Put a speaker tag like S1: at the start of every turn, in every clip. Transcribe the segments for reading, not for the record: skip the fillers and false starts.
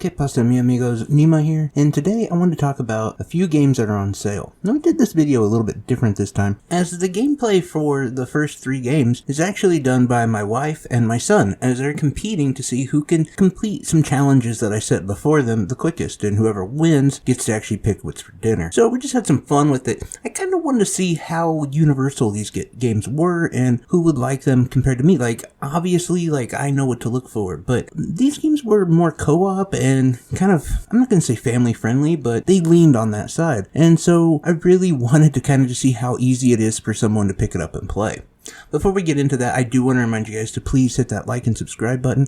S1: ¿Qué pasa, mi amigos? Nima here, and today I want to talk about a few games that are on sale. Now, we did this video a little bit different this time, as the gameplay for the first 3 games is actually done by my wife and my son, as they're competing to see who can complete some challenges that I set before them the quickest, and whoever wins gets to actually pick what's for dinner. So we just had some fun with it. I kind of wanted to see how universal these games were, and who would like them compared to me. Obviously, I know what to look for, but these games were more co-op and kind of, I'm not going to say family friendly, but they leaned on that side. And so I really wanted to kind of just see how easy it is for someone to pick it up and play. Before we get into that, I do want to remind you guys to please hit that like and subscribe button.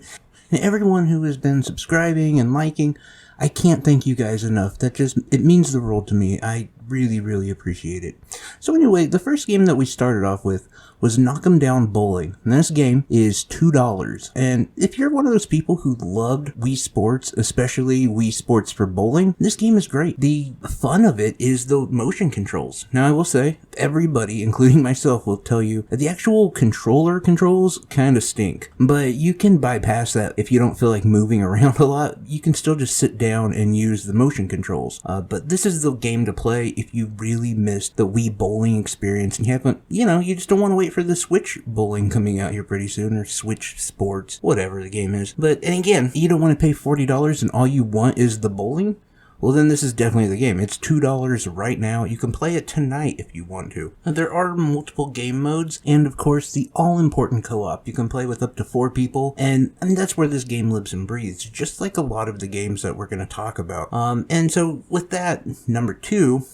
S1: And everyone who has been subscribing and liking, I can't thank you guys enough. It means the world to me. I really appreciate it. So anyway, the first game that we started off with was Knock 'em Down Bowling. And this game is $2. And if you're one of those people who loved Wii Sports, especially Wii Sports for bowling, this game is great. The fun of it is the motion controls. Now I will say, everybody, including myself, will tell you that the actual controller controls kind of stink. But you can bypass that if you don't feel like moving around a lot. You can still just sit down and use the motion controls. But this is the game to play if you really missed the Wii bowling experience and you haven't, you just don't want to wait for the Switch bowling coming out here pretty soon, or Switch Sports, whatever the game is. And again, you don't want to pay $40 and all you want is the bowling? Well, then this is definitely the game. It's $2 right now. You can play it tonight if you want to. Now, there are multiple game modes, and of course, the all-important co-op. You can play with up to 4 people, and that's where this game lives and breathes, just like a lot of the games that we're going to talk about. And so, with that, number 2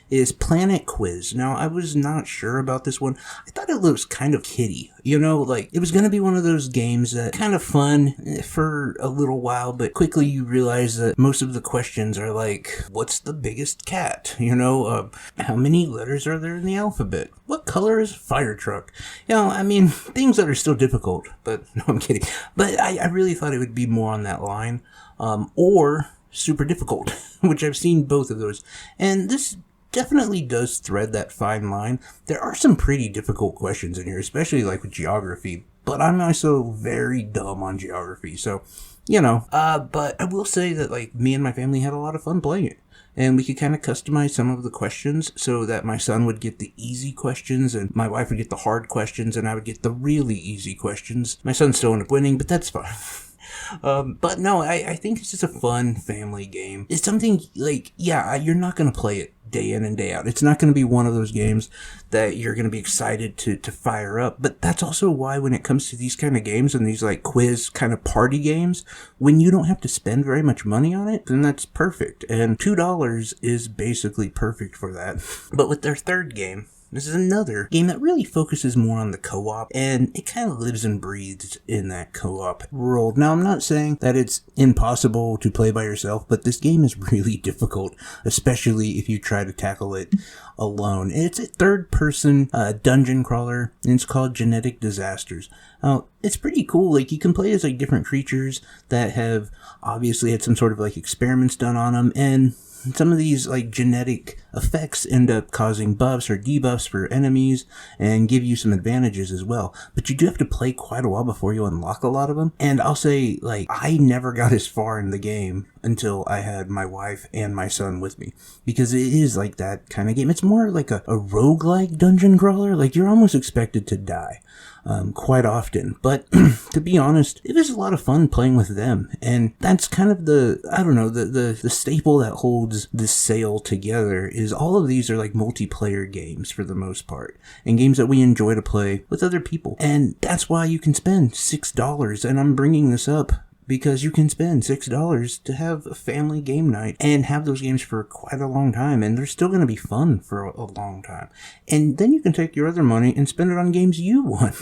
S1: is Planet Quiz. Now, I was not sure about this one. I thought it looks kind of kiddie. It was going to be one of those games that kind of fun for a little while, but quickly you realize that most of the questions are like, what's the biggest cat? How many letters are there in the alphabet? What color is a fire truck? Things that are still difficult, but no, I'm kidding. But I really thought it would be more on that line, or super difficult, which I've seen both of those. And this definitely does thread that fine line. There are some pretty difficult questions in here, especially with geography, but I'm also very dumb on geography, so, but I will say that, me and my family had a lot of fun playing it. And we could kind of customize some of the questions so that my son would get the easy questions and my wife would get the hard questions and I would get the really easy questions. My son still ended up winning, but that's fine. But no, I think it's just a fun family game. It's something you're not going to play it day in and day out. It's not going to be one of those games that you're going to be excited to fire up. But that's also why when it comes to these kind of games and these quiz kind of party games, when you don't have to spend very much money on it, then that's perfect. And $2 is basically perfect for that. But with their third game, this is another game that really focuses more on the co-op, and it kind of lives and breathes in that co-op world. Now, I'm not saying that it's impossible to play by yourself, but this game is really difficult, especially if you try to tackle it alone. It's a third-person dungeon crawler, and it's called Genetic Disasters. It's pretty cool. You can play as different creatures that have obviously had some sort of experiments done on them, and some of these genetic effects end up causing buffs or debuffs for enemies and give you some advantages as well. But you do have to play quite a while before you unlock a lot of them. And I'll say, I never got as far in the game until I had my wife and my son with me. Because it is that kind of game. It's more like a roguelike dungeon crawler. You're almost expected to die. Quite often. But to be honest, it was a lot of fun playing with them. And that's kind of the staple that holds this sale together is all of these are multiplayer games for the most part. And games that we enjoy to play with other people. And that's why you can spend $6. And I'm bringing this up because you can spend $6 to have a family game night and have those games for quite a long time, and they're still going to be fun for a long time. And then you can take your other money and spend it on games you want.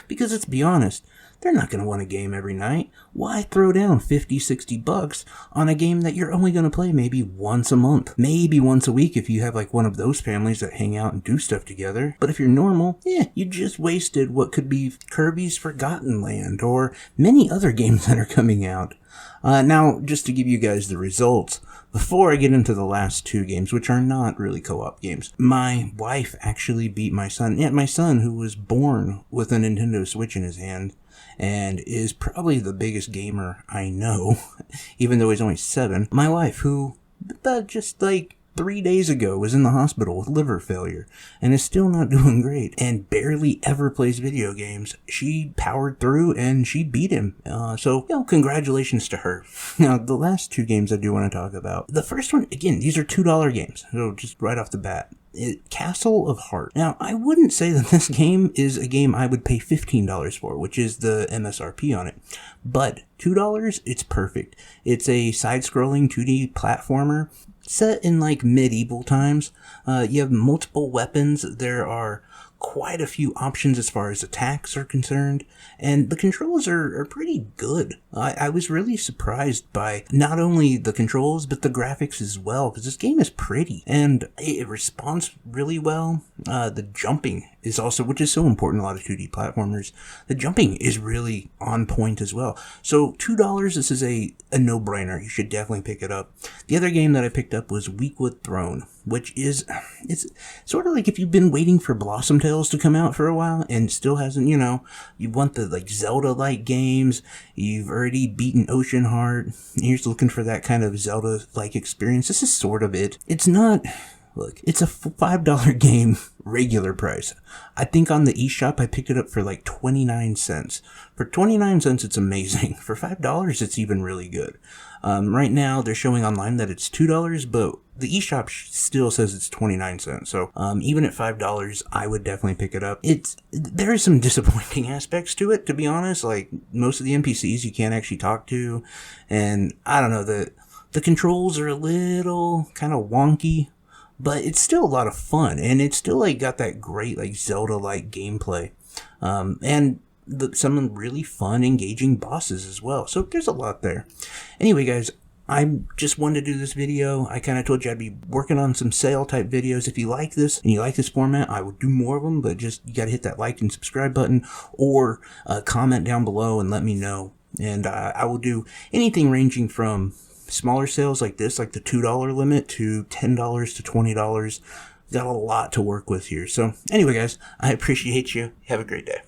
S1: Because let's be honest, they're not going to want a game every night. Why throw down $50-$60 on a game that you're only going to play maybe once a month? Maybe once a week if you have one of those families that hang out and do stuff together. But if you're normal, you just wasted what could be Kirby's Forgotten Land or many other games that are coming out. Now, just to give you guys the results, before I get into the last 2 games, which are not really co-op games, my wife actually beat my son. Yeah, my son, who was born with a Nintendo Switch in his hand. and is probably the biggest gamer I know, even though he's only 7. My wife, who just like 3 days ago was in the hospital with liver failure and is still not doing great and barely ever plays video games. She powered through and she beat him. So congratulations to her. Now, the last 2 games I do want to talk about. The first one, again, these are $2 games. So just right off the bat. Castle of Heart. Now, I wouldn't say that this game is a game I would pay $15 for, which is the MSRP on it. But $2, it's perfect. It's a side-scrolling 2D platformer set in like medieval times. You have multiple weapons. There are quite a few options as far as attacks are concerned, and the controls are pretty good. I was really surprised by not only the controls but the graphics as well, because this game is pretty and it responds really well. The jumping is also, which is so important in a lot of 2D platformers, the jumping is really on point as well. So $2, this is a no-brainer. You should definitely pick it up. The other game that I picked up was Weakwood Throne, which is, it's sort of like if you've been waiting for Blossom Tales to come out for a while and still hasn't, you want the like Zelda-like games, you've already beaten Ocean Heart, and you're just looking for that kind of Zelda-like experience. This is sort of it. It's not... Look, it's a $5 game, regular price. I think on the eShop I picked it up for like 29 cents. For 29 cents, it's amazing. For $5, it's even really good. Right now, they're showing online that it's $2, but the eShop still says it's 29 cents. So even at $5, I would definitely pick it up. There are some disappointing aspects to it, to be honest. Like, most of the NPCs you can't actually talk to. And, I don't know, the controls are a little kind of wonky. But it's still a lot of fun, and it's still like got that great like Zelda-like gameplay, and some really fun, engaging bosses as well. So there's a lot there. Anyway, guys, I just wanted to do this video. I kind of told you I'd be working on some sale type videos. If you like this and you like this format, I would do more of them. But just you got to hit that like and subscribe button, or comment down below and let me know. And I will do anything ranging from smaller sales like this, like the $2 limit, to $10 to $20. Got a lot to work with here. So anyway, guys, I appreciate you. Have a great day.